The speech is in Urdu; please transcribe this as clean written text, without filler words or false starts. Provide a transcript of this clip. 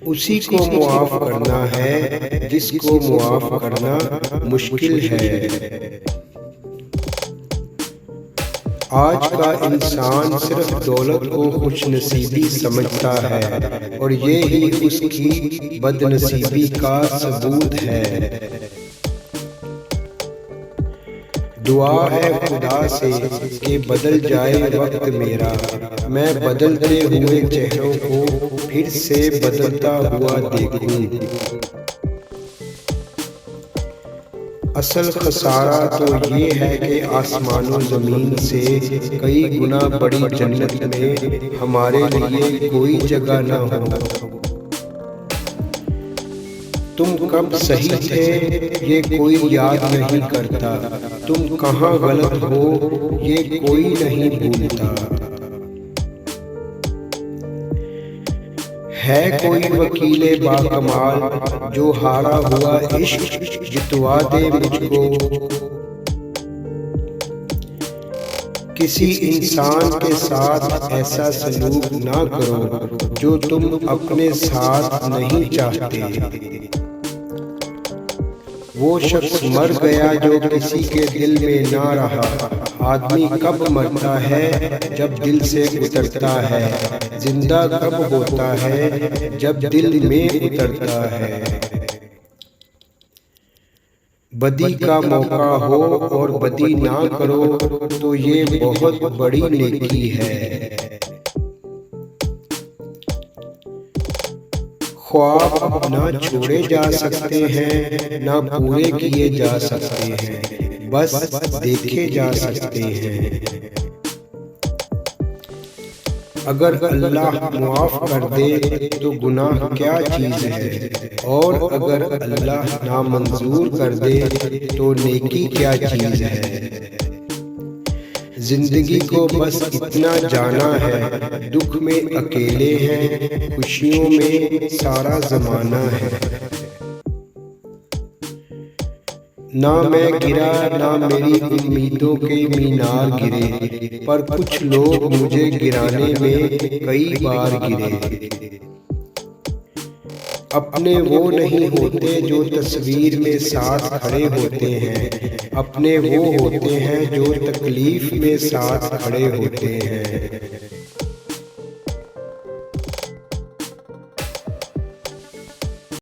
اسی کو معاف کرنا ہے جس کو معاف کرنا مشکل ہے۔ آج کا انسان صرف دولت کو خوش نصیبی سمجھتا ہے اور یہی اس کی بد نصیبی کا ثبوت ہے۔ دعا ہے خدا سے کہ بدل جائے وقت میرا، میں بدلتے ہوئے چہروں کو پھر سے بدلتا ہوا دیکھوں۔ اصل خسارہ تو یہ ہے کہ آسمان و زمین سے کئی گنا بڑی جنت میں ہمارے لیے کوئی جگہ نہ ہو۔ تم کب صحیح تھے یہ کوئی یاد نہیں کرتا، تم کہاں غلط ہو یہ کوئی نہیں بھولتا۔ ہے کوئی وکیل باکمال جو ہارا ہوا عشق جتوا دے مجھ کو؟ کسی انسان کے ساتھ ایسا سلوک نہ کرو جو تم اپنے ساتھ نہیں چاہتے۔ وہ شخص مر گیا جو کسی کے دل میں نہ رہا۔ آدمی کب مرتا ہے جب دل سے اترتا ہے، زندہ کب ہوتا ہے جب دل میں اترتا ہے۔ بدی کا موقع ہو اور بدی نہ کرو تو یہ بہت بڑی نیکی ہے۔ خواب نہ چھوڑے جا سکتے ہیں نہ پورے کیے جا سکتے ہیں، بس دیکھے جا سکتے ہیں۔ اگر اللہ معاف کر دے تو گناہ کیا چیز ہے، اور اگر اللہ نامنظور کر دے تو نیکی کیا چیز ہے۔ زندگی کو بس اتنا جانا ہے، دکھ میں اکیلے ہیں، خوشیوں میں سارا زمانہ ہے۔ نہ میں گرا نہ میری امیدوں کے مینار گرے، پر کچھ لوگ مجھے گرانے میں کئی بار گرے۔ اپنے وہ نہیں ہوتے جو تصویر میں ساتھ کھڑے ہوتے ہیں، اپنے وہ ہوتے ہیں جو تکلیف میں ساتھ کھڑے ہوتے ہیں۔